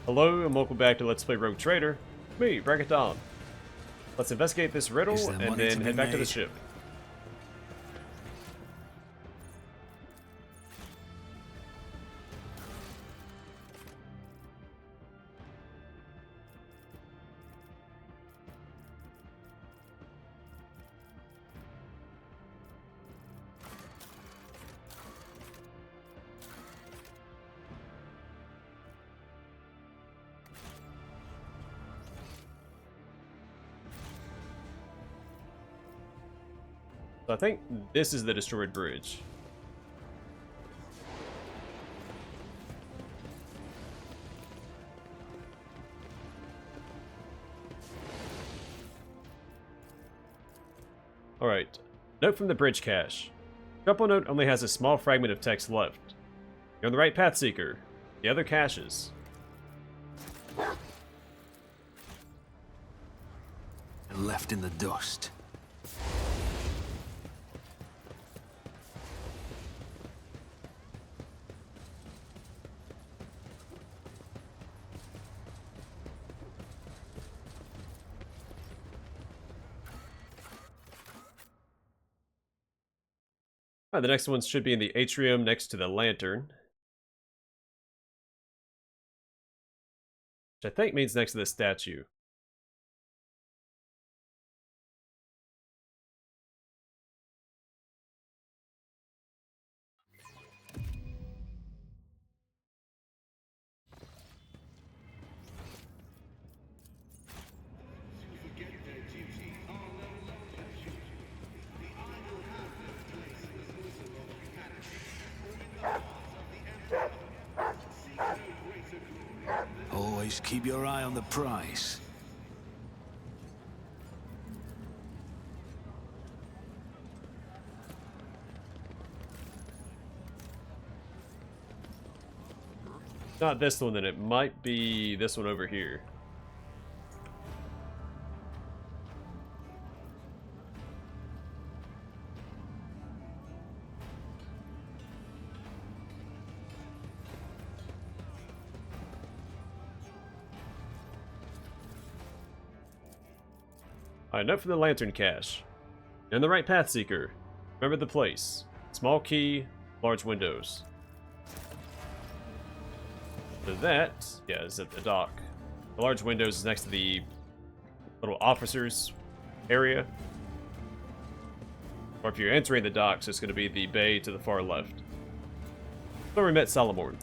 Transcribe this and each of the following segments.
Hello and welcome back to Let's Play Rogue Trader. Me, Bragaton. Let's investigate this riddle and then head back to the ship. So I think this is the destroyed bridge. Alright. Note from the bridge cache. Couple note only has a small fragment of text left. You're on the right path, Seeker. The other caches. And left in the dust. Alright, the next one should be in the atrium next to the lantern. Which I think means next to the statue. Always keep your eye on the prize. Not this one, then it might be this one over here. Alright, note from the lantern cache. You're on the right path, Seeker. Remember the place. Small key, large windows. So that, yeah, is at the dock. The large windows is next to the little officers area. Or if you're entering the docks, it's going to be the bay to the far left. So we met Salamorn.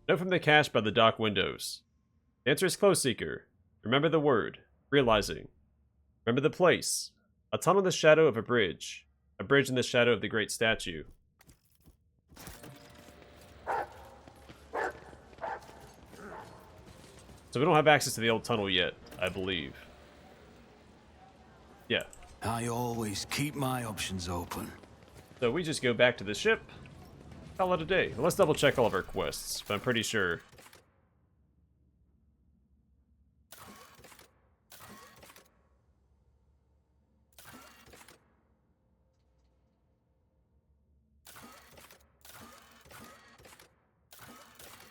Note from the cache by the dock windows. The answer is close, Seeker. Remember the word. Realizing. Remember the place. A tunnel in the shadow of a bridge. A bridge in the shadow of the great statue. So we don't have access to the old tunnel yet, I believe. Yeah. I always keep my options open. So we just go back to the ship. Call it a day. Well, let's double check all of our quests, but I'm pretty sure.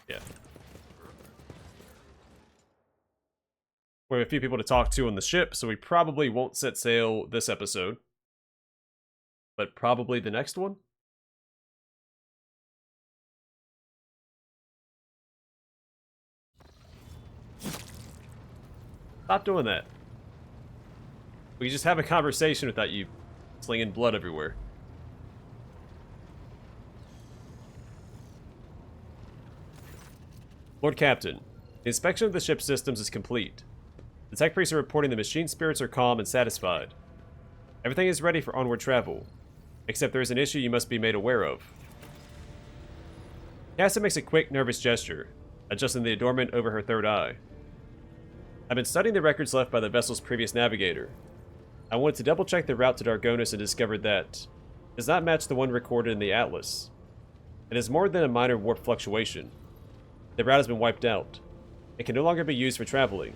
Yeah. We have a few people to talk to on the ship, so we probably won't set sail this episode. But probably the next one? Stop doing that. We just have a conversation without you slinging blood everywhere. Lord Captain, The inspection of the ship's systems is complete. The tech priests are reporting the machine spirits are calm and satisfied. Everything is ready for onward travel, except there is an issue you must be made aware of. Cassie makes a quick, nervous gesture, adjusting the adornment over her third eye. I've been studying the records left by the vessel's previous navigator. I wanted to double-check the route to Dargonus and discovered that it does not match the one recorded in the Atlas. It is more than a minor warp fluctuation. The route has been wiped out. It can no longer be used for traveling.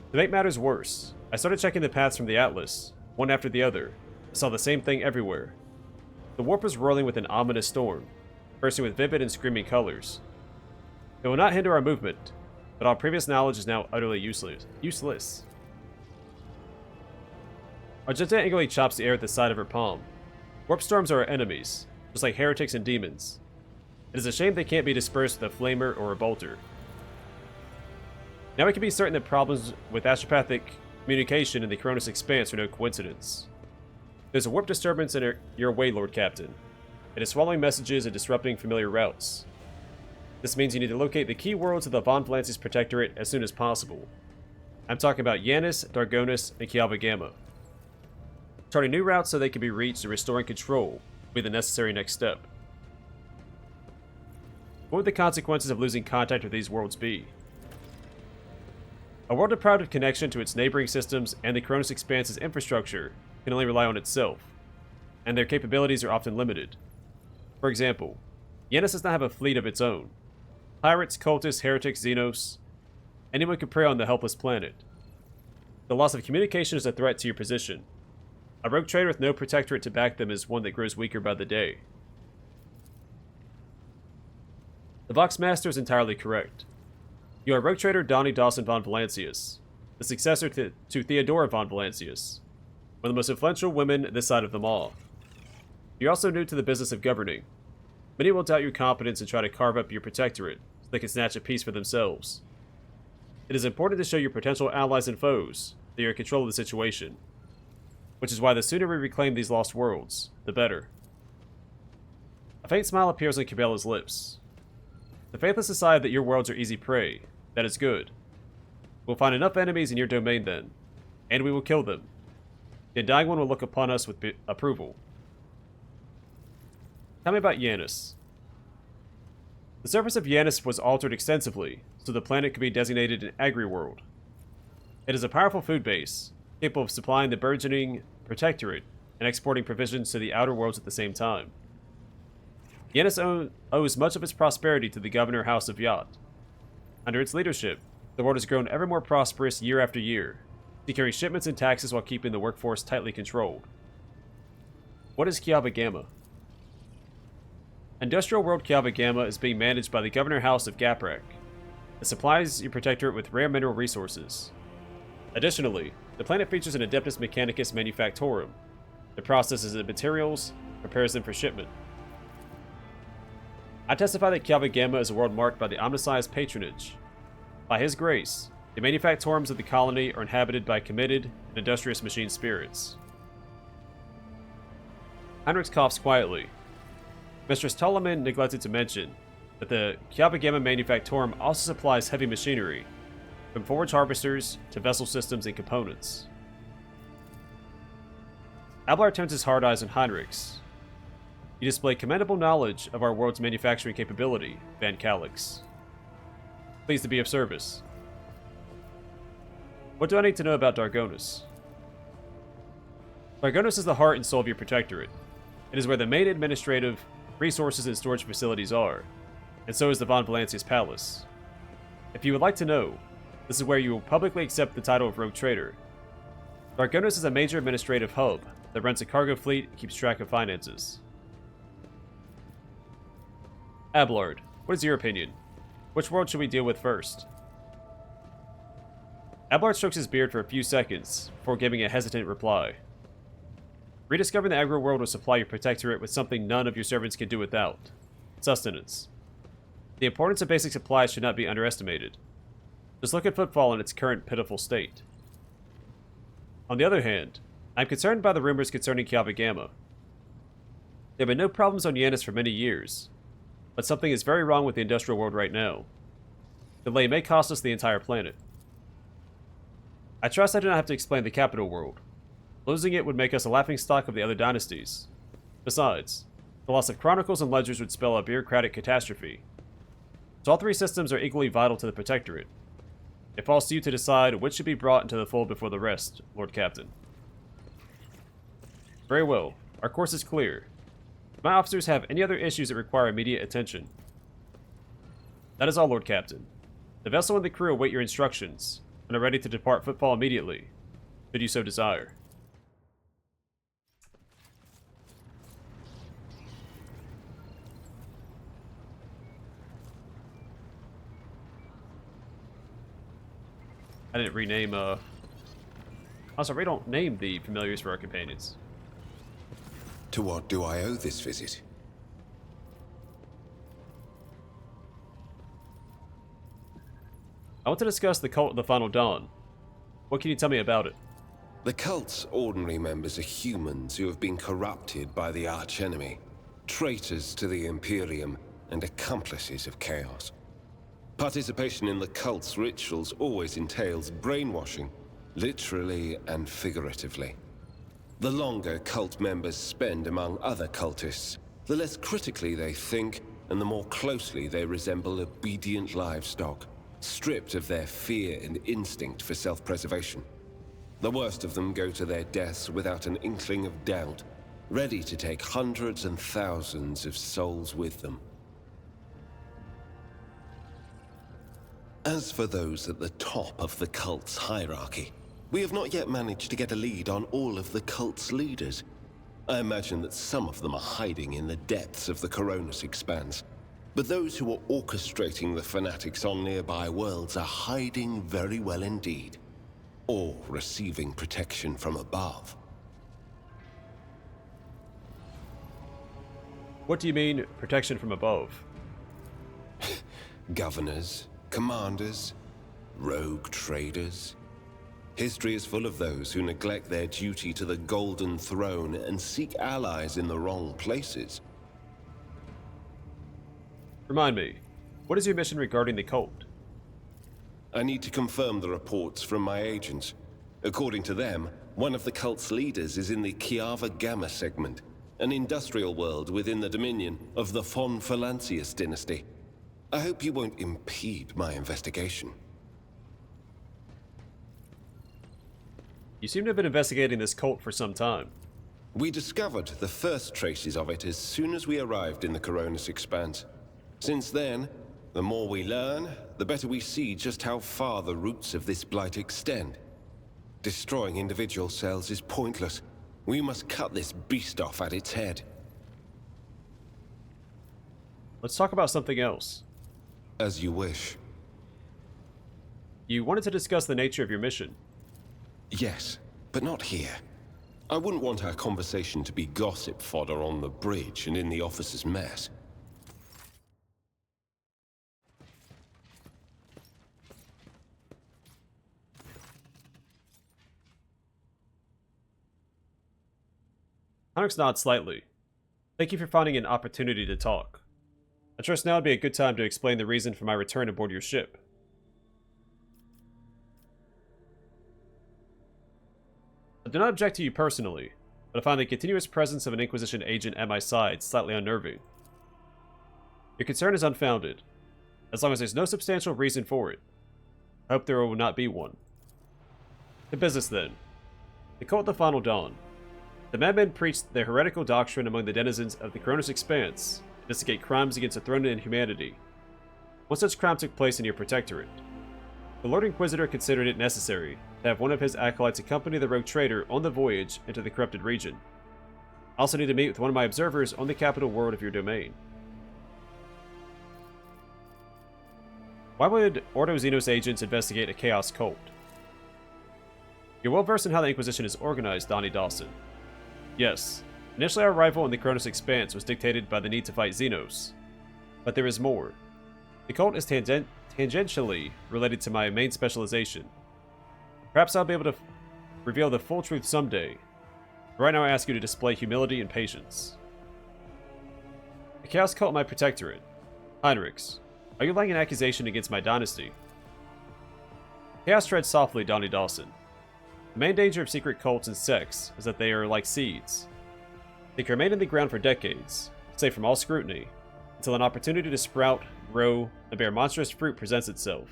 To make matters worse, I started checking the paths from the Atlas, one after the other. I saw the same thing everywhere. The warp was rolling with an ominous storm, bursting with vivid and screaming colors. It will not hinder our movement, but all previous knowledge is now utterly useless. Argenta angrily chops the air at the side of her palm. Warp storms are our enemies, just like heretics and demons. It is a shame they can't be dispersed with a flamer or a bolter. Now we can be certain that problems with astropathic communication in the Cronus Expanse are no coincidence. There's a warp disturbance in your way, Lord Captain. It is swallowing messages and disrupting familiar routes. This means you need to locate the key worlds of the Von Valancius Protectorate as soon as possible. I'm talking about Yanis, Dargonus, and Kialva Gamma. Charting new routes so they can be reached and restoring control will be the necessary next step. What would the consequences of losing contact with these worlds be? A world deprived of connection to its neighboring systems and the Cronus Expanse's infrastructure can only rely on itself, and their capabilities are often limited. For example, Yanis does not have a fleet of its own. Pirates, cultists, heretics, xenos, anyone could prey on the helpless planet. The loss of communication is a threat to your position. A rogue trader with no protectorate to back them is one that grows weaker by the day. The Voxmaster is entirely correct. You are rogue trader Donnie Dawson von Valancius, the successor to Theodora von Valancius, one of the most influential women this side of them all. You're also new to the business of governing. Many will doubt your competence and try to carve up your protectorate so they can snatch a piece for themselves. It is important to show your potential allies and foes that you're in control of the situation, which is why the sooner we reclaim these lost worlds, the better. A faint smile appears on Cabela's lips. The Faithless decide that your worlds are easy prey. That is good. We'll find enough enemies in your domain then, and we will kill them. The Undying One will look upon us with approval. Tell me about Yanis. The surface of Yanis was altered extensively, so the planet could be designated an agri-world. It is a powerful food base, capable of supplying the burgeoning Protectorate and exporting provisions to the outer worlds at the same time. Yanis owes much of its prosperity to the Governor House of Yat. Under its leadership, the world has grown ever more prosperous year after year, securing shipments and taxes while keeping the workforce tightly controlled. What is Kialva Gamma? Industrial world Kialva Gamma is being managed by the Governor House of Gaprak. It supplies your Protectorate with rare mineral resources. Additionally, the planet features an Adeptus Mechanicus Manufactorum that processes the materials, prepares them for shipment. I testify that Kialva Gamma is a world marked by the Omniscience patronage. By his grace, the manufactorums of the colony are inhabited by committed and industrious machine spirits. Heinrich coughs quietly. Mistress Toloman neglected to mention that the Kialva Gamma Manufactorum also supplies heavy machinery, from forge harvesters to vessel systems and components. Ablar turns his hard eyes on Heinrich's. You display commendable knowledge of our world's manufacturing capability, Van Calix. Pleased to be of service. What do I need to know about Dargonus? Dargonus is the heart and soul of your Protectorate. It is where the main administrative, resources, and storage facilities are, and so is the Von Valancius Palace. If you would like to know, this is where you will publicly accept the title of Rogue Trader. Dargonus is a major administrative hub that runs a cargo fleet and keeps track of finances. Abelard, what is your opinion? Which world should we deal with first? Abelard strokes his beard for a few seconds before giving a hesitant reply. Rediscovering the agro world will supply your Protectorate with something none of your servants can do without: sustenance. The importance of basic supplies should not be underestimated. Just look at Footfall in its current pitiful state. On the other hand, I am concerned by the rumors concerning Kialva Gamma. There have been no problems on Yanis for many years, but something is very wrong with the industrial world right now. Delay may cost us the entire planet. I trust I do not have to explain the capital world. Losing it would make us a laughingstock of the other dynasties. Besides, the loss of chronicles and ledgers would spell a bureaucratic catastrophe. So all three systems are equally vital to the Protectorate. It falls to you to decide which should be brought into the fold before the rest, Lord Captain. Very well. Our course is clear. If my officers have any other issues that require immediate attention. That is all, Lord Captain. The vessel and the crew await your instructions, and are ready to depart Footfall immediately, should you so desire. I didn't rename, Also, we don't name the familiars for our companions. To what do I owe this visit? I want to discuss the Cult of the Final Dawn. What can you tell me about it? The cult's ordinary members are humans who have been corrupted by the archenemy, traitors to the Imperium, and accomplices of chaos. Participation in the cult's rituals always entails brainwashing, literally and figuratively. The longer cult members spend among other cultists, the less critically they think, and the more closely they resemble obedient livestock, stripped of their fear and instinct for self-preservation. The worst of them go to their deaths without an inkling of doubt, ready to take hundreds and thousands of souls with them. As for those at the top of the cult's hierarchy, we have not yet managed to get a lead on all of the cult's leaders. I imagine that some of them are hiding in the depths of the Coronis Expanse, but those who are orchestrating the fanatics on nearby worlds are hiding very well indeed, or receiving protection from above. What do you mean, protection from above? Governors, commanders, rogue traders. History is full of those who neglect their duty to the Golden Throne and seek allies in the wrong places. Remind me, what is your mission regarding the cult? I need to confirm the reports from my agents. According to them, one of the cult's leaders is in the Kiava Gamma segment, an industrial world within the dominion of the Von Valancius dynasty. I hope you won't impede my investigation. You seem to have been investigating this cult for some time. We discovered the first traces of it as soon as we arrived in the Coronis Expanse. Since then, the more we learn, the better we see just how far the roots of this blight extend. Destroying individual cells is pointless. We must cut this beast off at its head. Let's talk about something else. As you wish. You wanted to discuss the nature of your mission. Yes, but not here. I wouldn't want our conversation to be gossip fodder on the bridge and in the officers' mess. Hynix nods slightly. Thank you for finding an opportunity to talk. I trust now would be a good time to explain the reason for my return aboard your ship. I do not object to you personally, but I find the continuous presence of an Inquisition agent at my side slightly unnerving. Your concern is unfounded, as long as there's no substantial reason for it. I hope there will not be one. To business then. The Cult of the Final Dawn. The madmen preached their heretical doctrine among the denizens of the Coronis Expanse, to instigate crimes against the throne and humanity. One such crime took place in your Protectorate. The Lord Inquisitor considered it necessary to have one of his acolytes accompany the rogue trader on the voyage into the corrupted region. I also need to meet with one of my observers on the capital world of your domain. Why would Ordo Xenos agents investigate a Chaos cult? You're well versed in how the Inquisition is organized, Donnie Dawson. Yes, initially our arrival in the Coronis Expanse was dictated by the need to fight Xenos. But there is more. The cult is tangentially related to my main specialization. Perhaps I'll be able to reveal the full truth someday. Right now I ask you to display humility and patience. The Chaos Cult in my Protectorate. Heinrichs, Are you laying an accusation against my dynasty? Chaos treads softly, Donnie Dawson. The main danger of secret cults and sects is that they are like seeds. They can remain in the ground for decades, safe from all scrutiny, until an opportunity to sprout, grow, and bear monstrous fruit presents itself.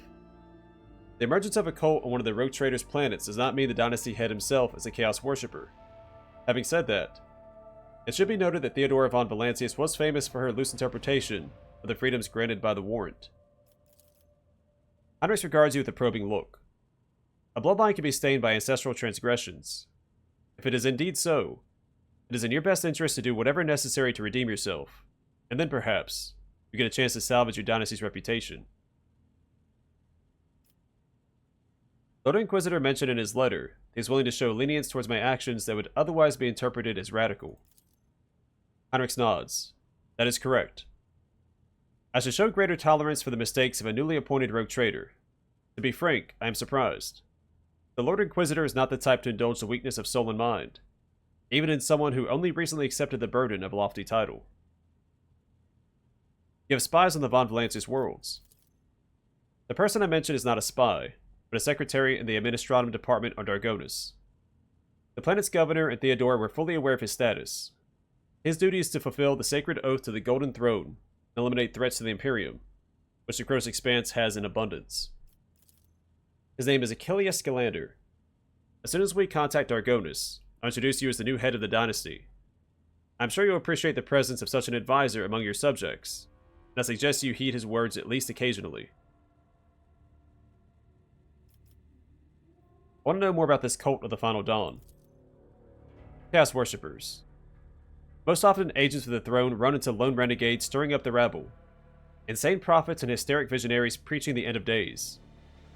The emergence of a cult on one of the Rogue Trader's planets does not mean the dynasty head himself is a Chaos worshipper. Having said that, it should be noted that Theodora von Valancius was famous for her loose interpretation of the freedoms granted by the warrant. Heinrich regards you with a probing look. A bloodline can be stained by ancestral transgressions. If it is indeed so, it is in your best interest to do whatever necessary to redeem yourself, and then perhaps you get a chance to salvage your dynasty's reputation. Lord Inquisitor mentioned in his letter he is willing to show lenience towards my actions that would otherwise be interpreted as radical. Heinrich nods. That is correct. I should show greater tolerance for the mistakes of a newly appointed rogue trader. To be frank, I am surprised. The Lord Inquisitor is not the type to indulge the weakness of soul and mind, even in someone who only recently accepted the burden of a lofty title. You have spies on the Von Valancius worlds. The person I mentioned is not a spy, but a secretary in the Administratum Department on Dargonus. The planet's governor and Theodora were fully aware of his status. His duty is to fulfill the sacred oath to the Golden Throne and eliminate threats to the Imperium, which the Cronos Expanse has in abundance. His name is Achilles Scalander. As soon as we contact Dargonus, I'll introduce you as the new head of the dynasty. I'm sure you'll appreciate the presence of such an advisor among your subjects, and I suggest you heed his words at least occasionally. I want to know more about this cult of the Final Dawn. Chaos Worshippers. Most often, agents of the throne run into lone renegades stirring up the rabble. Insane prophets and hysteric visionaries preaching the end of days.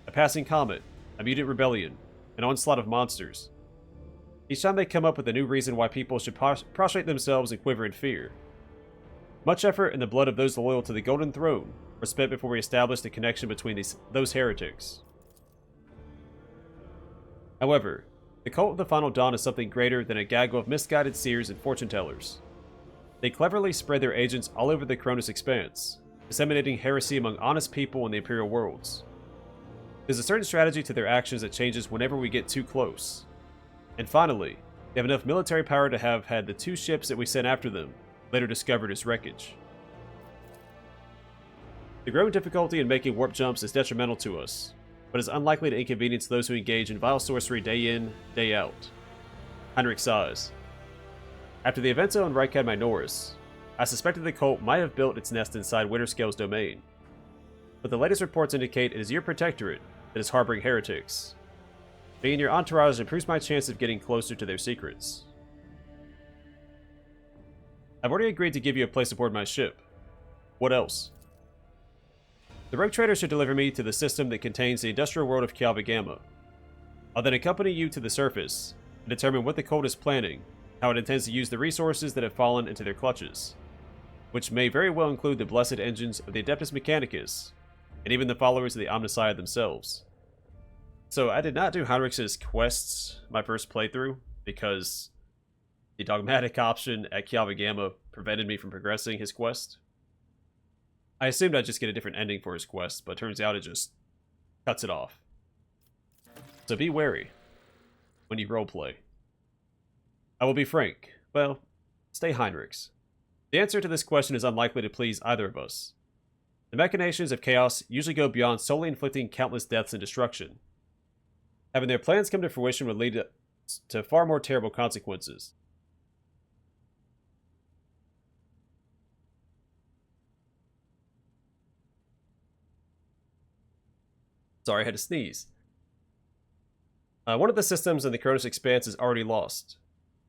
A passing comet, a mutant rebellion, an onslaught of monsters. Each time they come up with a new reason why people should prostrate themselves and quiver in fear. Much effort and the blood of those loyal to the Golden Throne were spent before we established a connection between those heretics. However, the cult of the Final Dawn is something greater than a gaggle of misguided seers and fortune-tellers. They cleverly spread their agents all over the Cronos Expanse, disseminating heresy among honest people in the Imperial worlds. There's a certain strategy to their actions that changes whenever we get too close. And finally, they have enough military power to have had the 2 ships that we sent after them later discovered as wreckage. The growing difficulty in making warp jumps is detrimental to us, but is unlikely to inconvenience those who engage in vile sorcery day in, day out. Heinrich sighs. After the events on Rykad Minoris, I suspected the cult might have built its nest inside Winterscale's domain. But the latest reports indicate it is your protectorate that is harboring heretics. Being your entourage improves my chance of getting closer to their secrets. I've already agreed to give you a place aboard my ship. What else? The rogue trader should deliver me to the system that contains the industrial world of Kialva Gamma. I'll then accompany you to the surface and determine what the cult is planning, how it intends to use the resources that have fallen into their clutches, which may very well include the blessed engines of the Adeptus Mechanicus, and even the followers of the Omnissiah themselves. So I did not do Heinrich's quests my first playthrough, because the dogmatic option at Kialva Gamma prevented me from progressing his quest. I assumed I'd just get a different ending for his quest, but turns out it just cuts it off. So be wary when you roleplay. I will be frank. Well, stay Heinrichs. The answer to this question is unlikely to please either of us. The machinations of chaos usually go beyond solely inflicting countless deaths and destruction. Having their plans come to fruition would lead to far more terrible consequences. Sorry, I had to sneeze. One of the systems in the Cronos Expanse is already lost.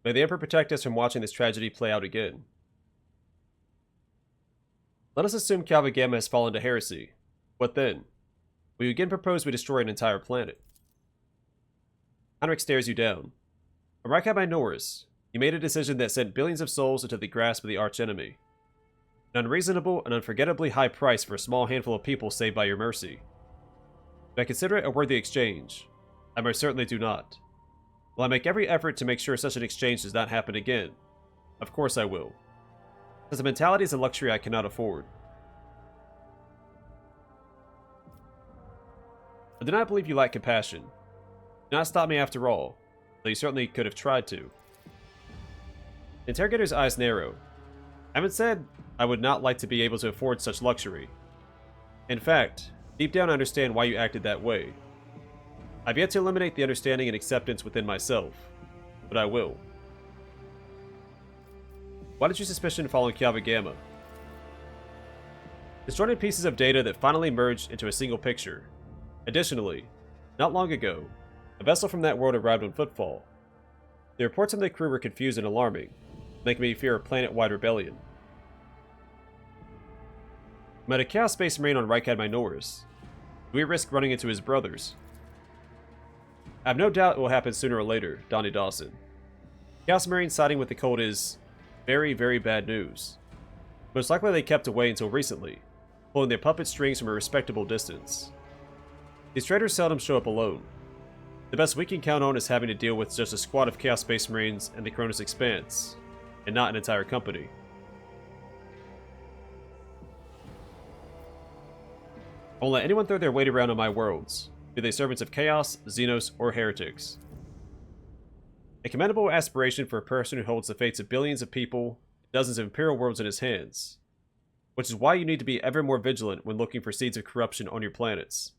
May the Emperor protect us from watching this tragedy play out again. Let us assume Kialva Gamma has fallen to heresy. What then? We again propose we destroy an entire planet. Heinrich stares you down. On Rykad Minoris, you made a decision that sent billions of souls into the grasp of the archenemy. An unreasonable and unforgettably high price for a small handful of people saved by your mercy. Do I consider it a worthy exchange? I most certainly do not. Will I make every effort to make sure such an exchange does not happen again? Of course I will. Because the mentality is a luxury I cannot afford. I do not believe you lack compassion. Do not stop me after all, though you certainly could have tried to. The interrogator's eyes narrow. I haven't said I would not like to be able to afford such luxury. In fact, deep down I understand why you acted that way. I've yet to eliminate the understanding and acceptance within myself, but I will. Why did your suspicion fall on Kiava Gamma? Disjointed pieces of data that finally merged into a single picture. Additionally, not long ago, a vessel from that world arrived on Footfall. The reports on the crew were confused and alarming, making me fear a planet-wide rebellion. I met a Chaos Space Marine on Rykad Minoris. Do we risk running into his brothers? I have no doubt it will happen sooner or later, Donnie Dawson. Chaos Marine siding with the cult is very, very bad news. Most likely they kept away until recently, pulling their puppet strings from a respectable distance. These traitors seldom show up alone. The best we can count on is having to deal with just a squad of Chaos Space Marines and the Cronus Expanse, and not an entire company. I won't let anyone throw their weight around on my worlds, be they servants of Chaos, Xenos, or heretics. A commendable aspiration for a person who holds the fates of billions of people, dozens of Imperial worlds in his hands. Which is why you need to be ever more vigilant when looking for seeds of corruption on your planets.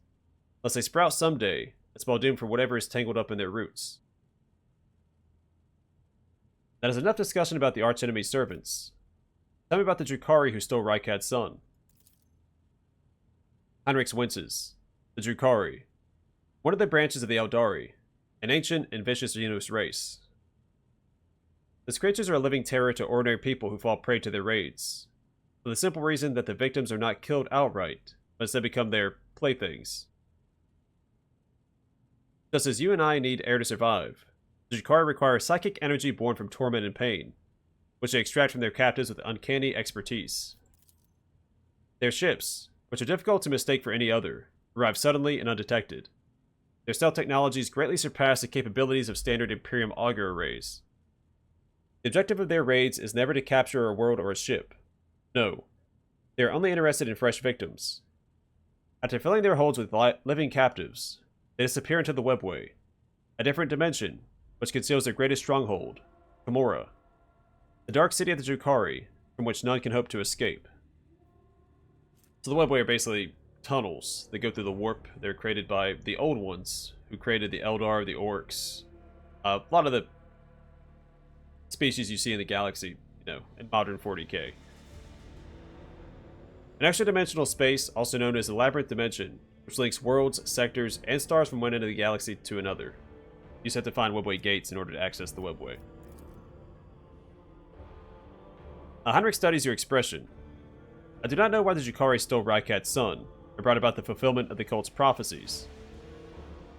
Lest they sprout someday, and spell doom for whatever is tangled up in their roots. That is enough discussion about the archenemy's servants. Tell me about the Drukhari who stole Rykad's son. Heinrichs winces. The Drukhari. One of the branches of the Eldari, an ancient and vicious Xenos race. These creatures are a living terror to ordinary people who fall prey to their raids, for the simple reason that the victims are not killed outright, but instead become their playthings. Just as you and I need air to survive, the Drukhari require psychic energy born from torment and pain, which they extract from their captives with uncanny expertise. Their ships, which are difficult to mistake for any other, arrive suddenly and undetected. Their stealth technologies greatly surpass the capabilities of standard Imperium auger arrays. The objective of their raids is never to capture a world or a ship. No. They are only interested in fresh victims. After filling their holds with living captives, they disappear into the webway, a different dimension, which conceals their greatest stronghold, Gamora, the dark city of the Drukhari, from which none can hope to escape. So the webway are basically tunnels that go through the warp. They're created by the old ones, who created the Eldar, the Orcs, a lot of the species you see in the galaxy, in modern 40k. An extra-dimensional space, also known as the Labyrinth Dimension, which links worlds, sectors, and stars from one end of the galaxy to another. You just have to find webway gates in order to access the webway. Heinrich studies your expression. I do not know why the Drukhari stole Rykad's son, or brought about the fulfillment of the cult's prophecies.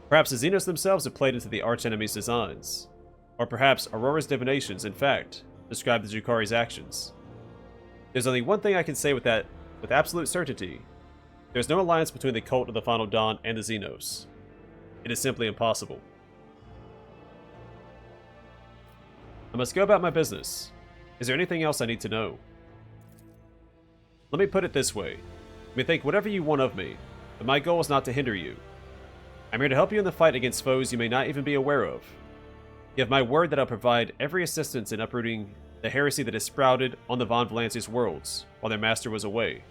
Perhaps the Xenos themselves have played into the archenemy's designs. Or perhaps Aurora's divinations, in fact, describe the Drukhari's actions. There's only one thing I can say with absolute certainty. There's no alliance between the cult of the Final Dawn and the Xenos. It is simply impossible. I must go about my business. Is there anything else I need to know? Let me put it this way. You may think whatever you want of me, but my goal is not to hinder you. I'm here to help you in the fight against foes you may not even be aware of. You have my word that I'll provide every assistance in uprooting the heresy that has sprouted on the Von Valancius worlds while their master was away.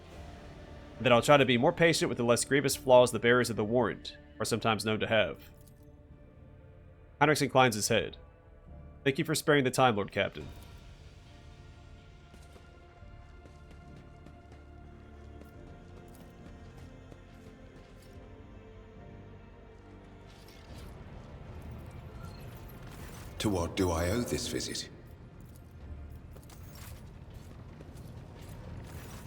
And that I'll try to be more patient with the less grievous flaws the bearers of the warrant are sometimes known to have. Heinrich inclines his head. Thank you for sparing the time, Lord Captain. To what do I owe this visit?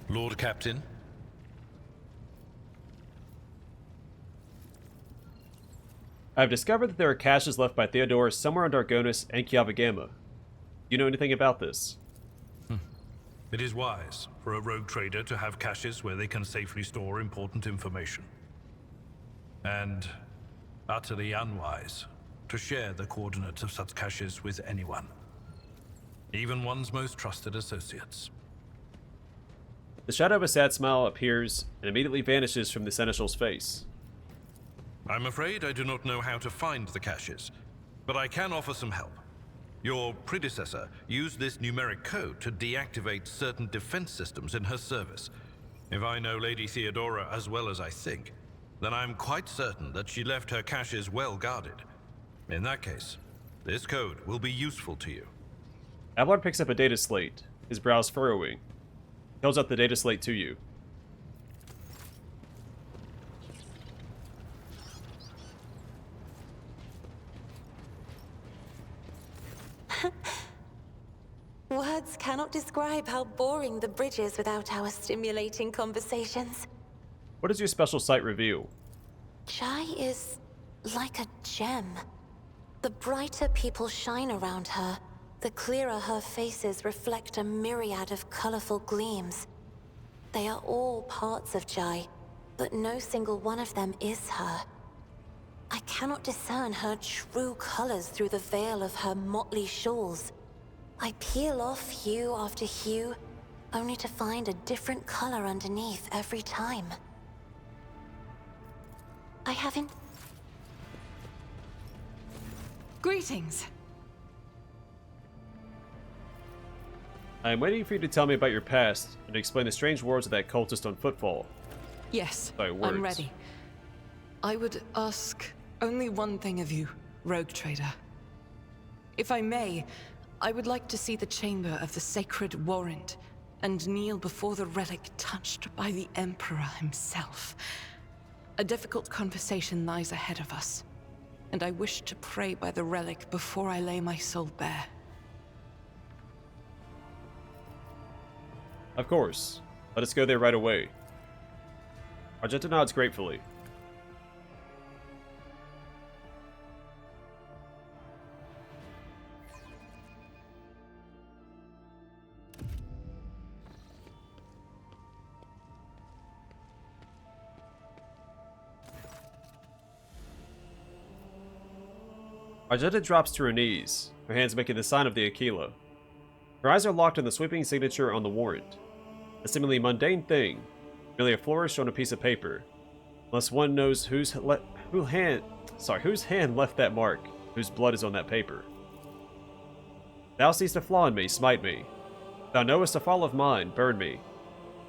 Lord Captain? I have discovered that there are caches left by Theodorus somewhere on Dargonis and Kiava Gamma. Do you know anything about this? It is wise for a rogue trader to have caches where they can safely store important information. And utterly unwise to share the coordinates of such caches with anyone. Even one's most trusted associates. The shadow of a sad smile appears and immediately vanishes from the Seneschal's face. I'm afraid I do not know how to find the caches, but I can offer some help. Your predecessor used this numeric code to deactivate certain defense systems in her service. If I know Lady Theodora as well as I think, then I'm quite certain that she left her caches well guarded. In that case, this code will be useful to you. Abelard picks up a data slate, his brows furrowing. He holds out the data slate to you. Words cannot describe how boring the bridge is without our stimulating conversations. What does your special sight reveal? Jai is like a gem. The brighter people shine around her, the clearer her faces reflect a myriad of colorful gleams. They are all parts of Jai, but no single one of them is her. I cannot discern her true colors through the veil of her motley shawls. I peel off hue after hue, only to find a different color underneath every time. I haven't... Greetings. I am waiting for you to tell me about your past and to explain the strange words of that cultist on Footfall. Yes, Sorry, words. I'm ready. I would ask only one thing of you, rogue trader. If I may, I would like to see the chamber of the sacred warrant and kneel before the relic touched by the Emperor himself. A difficult conversation lies ahead of us, and I wish to pray by the relic before I lay my soul bare. Of course. Let us go there right away. Argenta nods gratefully. Argenta drops to her knees, her hands making the sign of the Aquila. Her eyes are locked on the sweeping signature on the warrant. A seemingly mundane thing, merely a flourish on a piece of paper. Unless one knows whose hand left that mark, whose blood is on that paper. Thou seest a flaw in me, smite me. Thou knowest a fall of mine, burn me.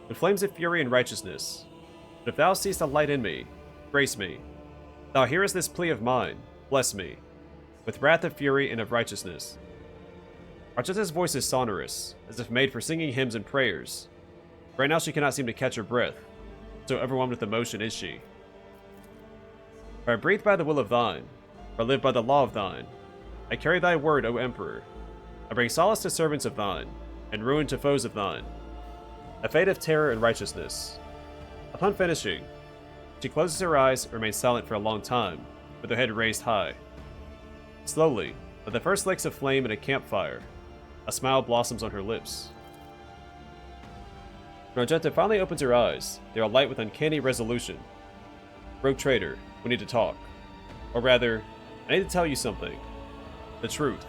With flames of fury and righteousness. But if thou seest a light in me, grace me. Thou hearest this plea of mine, bless me. With wrath of fury and of righteousness. Argenta's voice is sonorous, as if made for singing hymns and prayers. Right now she cannot seem to catch her breath, so overwhelmed with emotion is she. For I breathe by the will of thine, for I live by the law of thine. I carry thy word, O Emperor. I bring solace to servants of thine, and ruin to foes of thine. A fate of terror and righteousness. Upon finishing, she closes her eyes and remains silent for a long time, with her head raised high. Slowly, with the first licks of flame in a campfire, a smile blossoms on her lips. When Argenta finally opens her eyes, they are alight with uncanny resolution. Rogue trader, we need to talk. Or rather, I need to tell you something. The truth.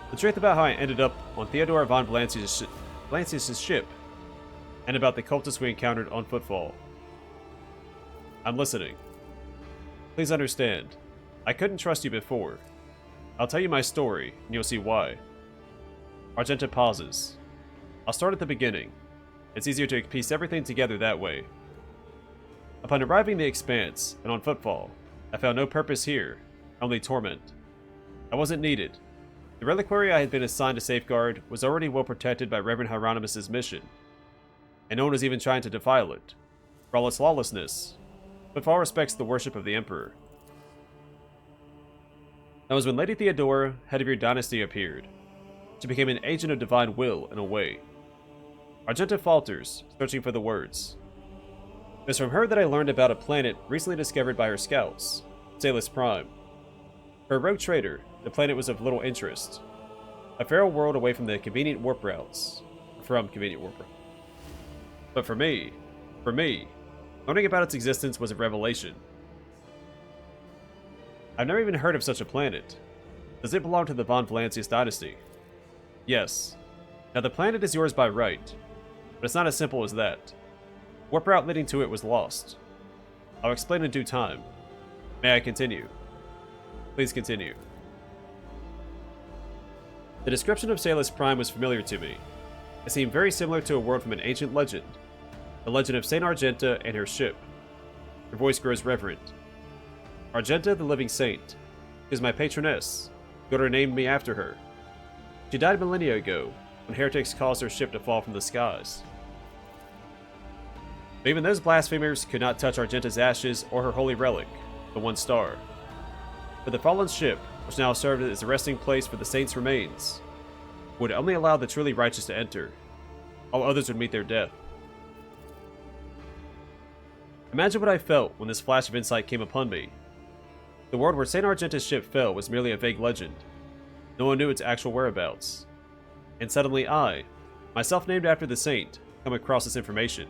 The truth about how I ended up on Theodora von Blancius' ship, and about the cultists we encountered on Footfall. I'm listening. Please understand, I couldn't trust you before. I'll tell you my story, and you'll see why. Argenta pauses. I'll start at the beginning. It's easier to piece everything together that way. Upon arriving in the Expanse, and on Footfall, I found no purpose here, only torment. I wasn't needed. The reliquary I had been assigned to safeguard was already well protected by Reverend Hieronymus' mission, and no one was even trying to defile it. For all its lawlessness, Footfall respects the worship of the Emperor. That was when Lady Theodora, head of your dynasty, appeared. She became an agent of divine will, in a way. Argenta falters, searching for the words. It was from her that I learned about a planet recently discovered by her scouts, Salus Prime. For a rogue trader, the planet was of little interest. A feral world away from convenient warp routes. But for me, learning about its existence was a revelation. I've never even heard of such a planet. Does it belong to the von Valancius dynasty? Yes. Now the planet is yours by right, but it's not as simple as that. Warp route leading to it was lost. I'll explain in due time. May I continue? Please continue. The description of Salus Prime was familiar to me. It seemed very similar to a word from an ancient legend. The legend of Saint Argenta and her ship. Her voice grows reverent. Argenta, the living saint, is my patroness. Godor named me after her. She died millennia ago, when heretics caused her ship to fall from the skies. But even those blasphemers could not touch Argenta's ashes or her holy relic, the One Star. But the fallen ship, which now served as a resting place for the saints' remains, would only allow the truly righteous to enter. All others would meet their death. Imagine what I felt when this flash of insight came upon me. The world where St. Argenta's ship fell was merely a vague legend. No one knew its actual whereabouts. And suddenly I, myself named after the saint, come across this information.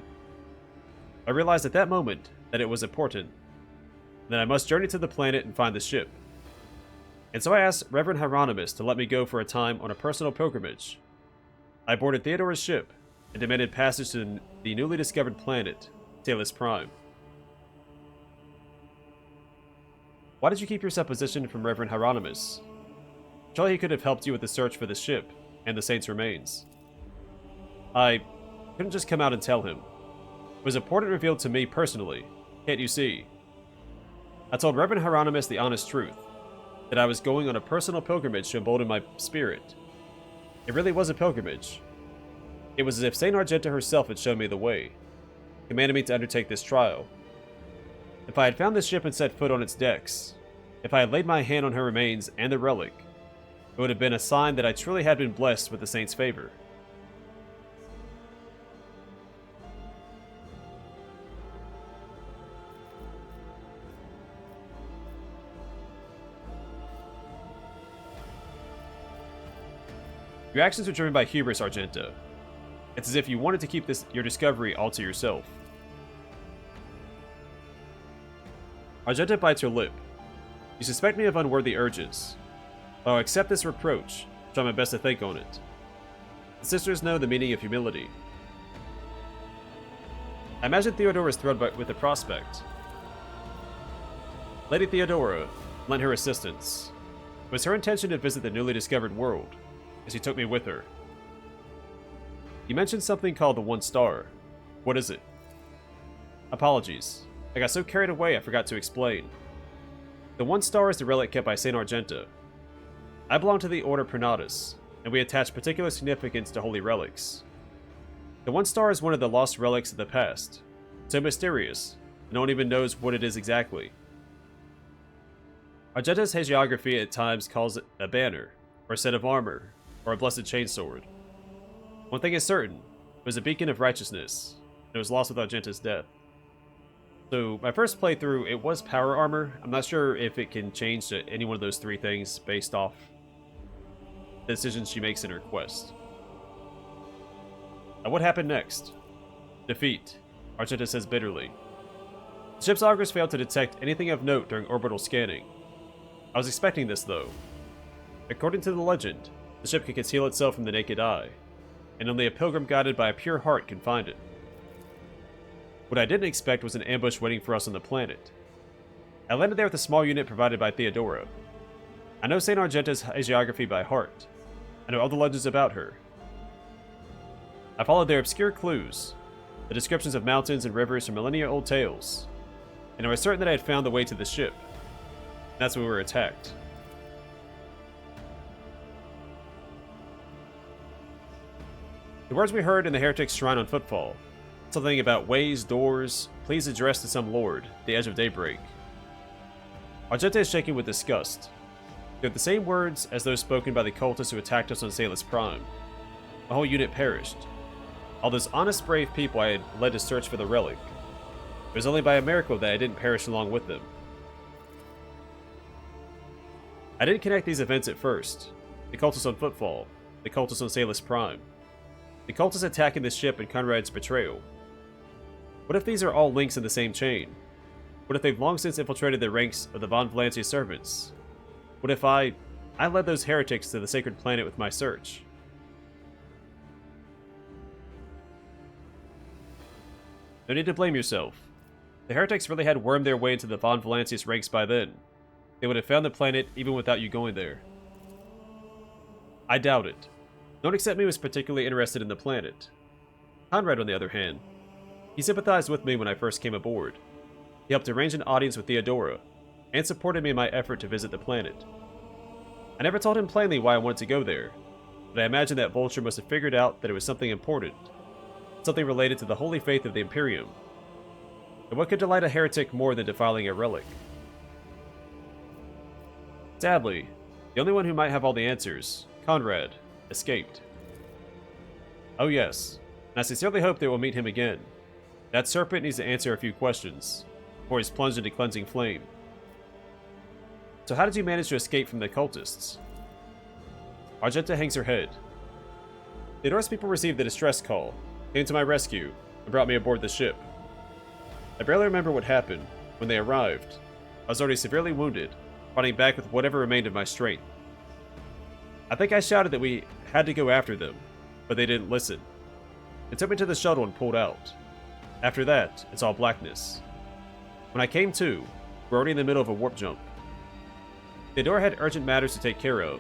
I realized at that moment that it was important, and that I must journey to the planet and find the ship. And so I asked Reverend Hieronymus to let me go for a time on a personal pilgrimage. I boarded Theodora's ship and demanded passage to the newly discovered planet, Salus Prime. Why did you keep your supposition from Reverend Hieronymus? Surely he could have helped you with the search for the ship and the saint's remains. I couldn't just come out and tell him. It was important revealed to me personally, can't you see? I told Reverend Hieronymus the honest truth, that I was going on a personal pilgrimage to embolden my spirit. It really was a pilgrimage. It was as if Saint Argenta herself had shown me the way, commanded me to undertake this trial. If I had found this ship and set foot on its decks, if I had laid my hand on her remains and the relic, it would have been a sign that I truly had been blessed with the saint's favor. Your actions were driven by hubris, Argenta. It's as if you wanted to keep your discovery all to yourself. Argenta bites her lip. You suspect me of unworthy urges. But I'll accept this reproach, try my best to think on it. The sisters know the meaning of humility. I imagine Theodora is thrilled with the prospect. Lady Theodora lent her assistance. It was her intention to visit the newly discovered world, and she took me with her. You mentioned something called the One Star. What is it? Apologies. I got so carried away I forgot to explain. The One Star is the relic kept by Saint Argenta. I belong to the Order Pronatus, and we attach particular significance to holy relics. The One Star is one of the lost relics of the past, so mysterious, and no one even knows what it is exactly. Argenta's hagiography at times calls it a banner, or a set of armor, or a blessed chainsword. One thing is certain, it was a beacon of righteousness, and it was lost with Argenta's death. So, my first playthrough, it was power armor. I'm not sure if it can change to any one of those three things based off the decisions she makes in her quest. Now, what happened next? Defeat, Argenta says bitterly. The ship's augurs failed to detect anything of note during orbital scanning. I was expecting this, though. According to the legend, the ship can conceal itself from the naked eye, and only a pilgrim guided by a pure heart can find it. What I didn't expect was an ambush waiting for us on the planet. I landed there with a small unit provided by Theodora. I know St. Argenta's hagiography by heart. I know all the legends about her. I followed their obscure clues, the descriptions of mountains and rivers from millennia-old tales, and I was certain that I had found the way to the ship. That's when we were attacked. The words we heard in the heretic's shrine on Footfall, something about ways, doors, please address to some lord, the edge of daybreak. Argenta is shaking with disgust. They're the same words as those spoken by the cultists who attacked us on Salus Prime. My whole unit perished. All those honest, brave people I had led to search for the relic. It was only by a miracle that I didn't perish along with them. I didn't connect these events at first. The cultists on Footfall, the cultists on Salus Prime, the cultists attacking the ship and Conrad's betrayal. What if these are all links in the same chain? What if they've long since infiltrated the ranks of the Von Valancia servants? What if I led those heretics to the sacred planet with my search? No need to blame yourself. the heretics really had wormed their way into the Von Valancius ranks by then, they would have found the planet even without you going there. I doubt it. No one except me was particularly interested in the planet. Conrad, on the other hand, he sympathized with me when I first came aboard. He helped arrange an audience with Theodora, and supported me in my effort to visit the planet. I never told him plainly why I wanted to go there, but I imagine that Vulture must have figured out that it was something important, something related to the holy faith of the Imperium. And what could delight a heretic more than defiling a relic? Sadly, the only one who might have all the answers, Conrad, escaped. Oh yes, and I sincerely hope that we'll meet him again. That serpent needs to answer a few questions, before he's plunged into cleansing flame. So how did you manage to escape from the cultists? Argenta hangs her head. The Adora's people received the distress call, came to my rescue, and brought me aboard the ship. I barely remember what happened. When they arrived, I was already severely wounded, fighting back with whatever remained of my strength. I think I shouted that we had to go after them, but they didn't listen. They took me to the shuttle and pulled out. After that, it's all blackness. When I came to, we're already in the middle of a warp jump. Theodora had urgent matters to take care of.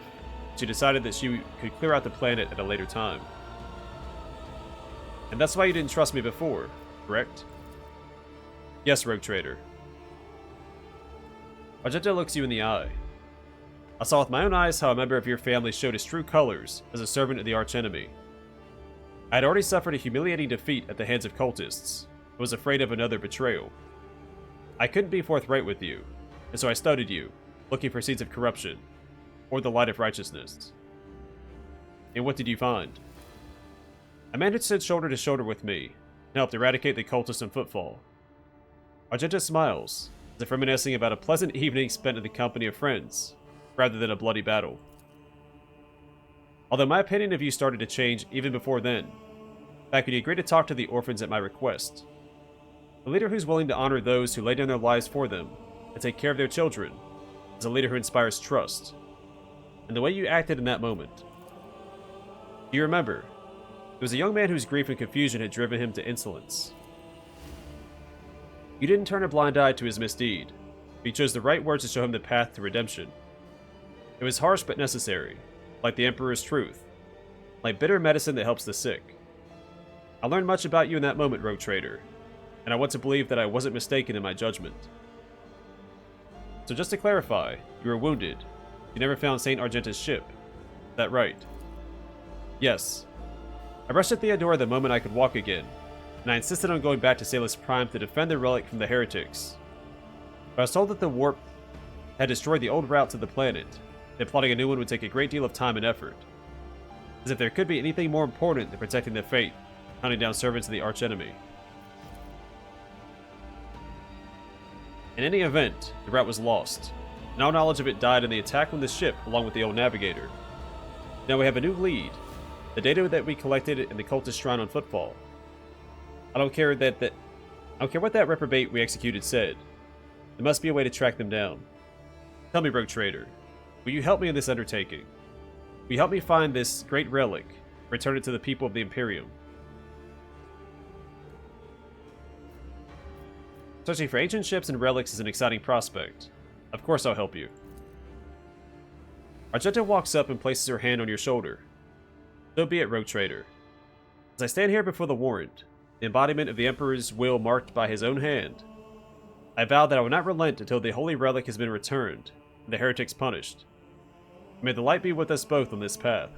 She decided that she could clear out the planet at a later time. And that's why you didn't trust me before, correct? Yes, Rogue Trader. Argenta looks you in the eye. I saw with my own eyes how a member of your family showed his true colors as a servant of the archenemy. I had already suffered a humiliating defeat at the hands of cultists, and was afraid of another betrayal. I couldn't be forthright with you, and so I studied you, looking for seeds of corruption, or the light of righteousness. And what did you find? A man who stood shoulder to shoulder with me, and helped eradicate the cultists in Footfall. Argenta smiles, as if reminiscing about a pleasant evening spent in the company of friends, rather than a bloody battle. Although my opinion of you started to change even before then, back when you agreed to talk to the orphans at my request. A leader who's willing to honor those who lay down their lives for them, and take care of their children, is a leader who inspires trust. And the way you acted in that moment. Do you remember? It was a young man whose grief and confusion had driven him to insolence. You didn't turn a blind eye to his misdeed, but you chose the right words to show him the path to redemption. It was harsh but necessary, like the Emperor's truth, like bitter medicine that helps the sick. I learned much about you in that moment, Rogue Trader, and I want to believe that I wasn't mistaken in my judgment. So just to clarify, you were wounded. You never found St. Argenta's ship. Is that right? Yes. I rushed at Theodora the moment I could walk again, and I insisted on going back to Salus Prime to defend the relic from the heretics. But I was told that the warp had destroyed the old route to the planet, and plotting a new one would take a great deal of time and effort. As if there could be anything more important than protecting the faith, hunting down servants of the archenemy. In any event, the route was lost, and all knowledge of it died in the attack on the ship along with the old navigator. Now we have a new lead, the data that we collected in the cultist shrine on Footfall. I don't care what that reprobate we executed said. There must be a way to track them down. Tell me, Rogue Trader, will you help me in this undertaking? Will you help me find this great relic, return it to the people of the Imperium? Searching for ancient ships and relics is an exciting prospect. Of course I'll help you. Argenta walks up and places her hand on your shoulder. So be it, Rogue Trader. As I stand here before the warrant, the embodiment of the Emperor's will marked by his own hand, I vow that I will not relent until the holy relic has been returned, and the heretics punished. May the light be with us both on this path.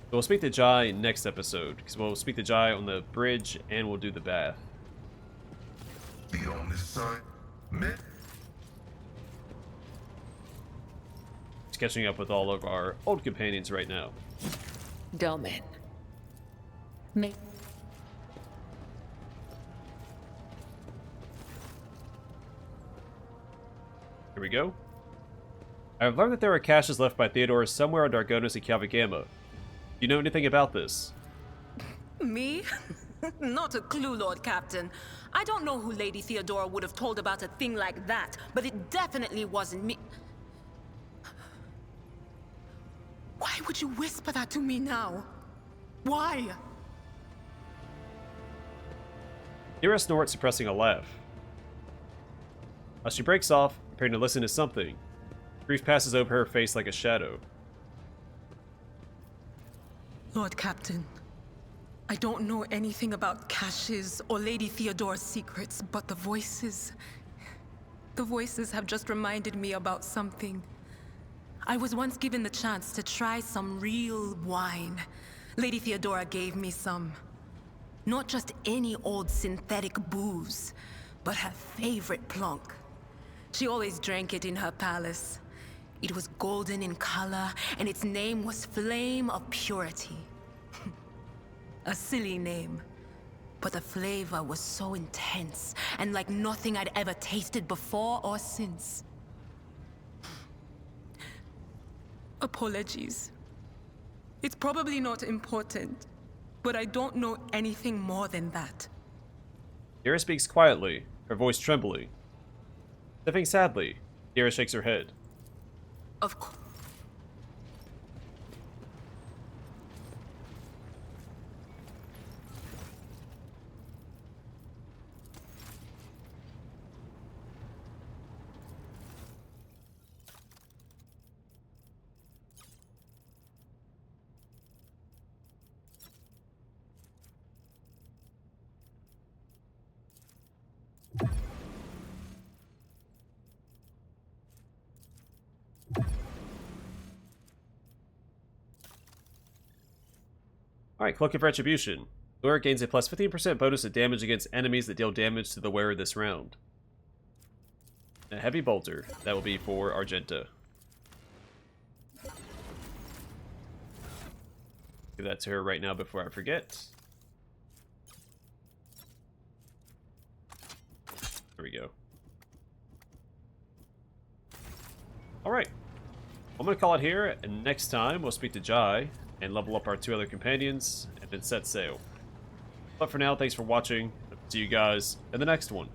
So we'll speak to Jai next episode, because we'll speak to Jai on the bridge and we'll do the bath. Be on this side. Just catching up with all of our old companions right now. Domin. Here we go. I have learned that there are caches left by Theodore somewhere on Dargonis and Calvigama. Do you know anything about this? Me? Not a clue, Lord Captain. I don't know who Lady Theodora would have told about a thing like that, but it definitely wasn't me. Why would you whisper that to me now? Why? Kira snorts, suppressing a laugh. As she breaks off, preparing to listen to something, grief passes over her face like a shadow. Lord Captain, I don't know anything about caches or Lady Theodora's secrets, but the voices have just reminded me about something. I was once given the chance to try some real wine. Lady Theodora gave me some. Not just any old synthetic booze, but her favorite plonk. She always drank it in her palace. It was golden in color, and its name was Flame of Purity. A silly name, but the flavor was so intense and like nothing I'd ever tasted before or since. Apologies. It's probably not important, but I don't know anything more than that. Kira speaks quietly, her voice trembling. Sniffing sadly, Kira shakes her head. Of course. Alright, Cloak of Retribution. The wearer gains a plus 15% bonus to damage against enemies that deal damage to the wearer this round. A heavy bolter. That will be for Argenta. Give that to her right now before I forget. There we go. Alright. I'm going to call it here, and next time we'll speak to Jai and level up our 2 other companions, and then set sail. But for now, thanks for watching. See you guys in the next one.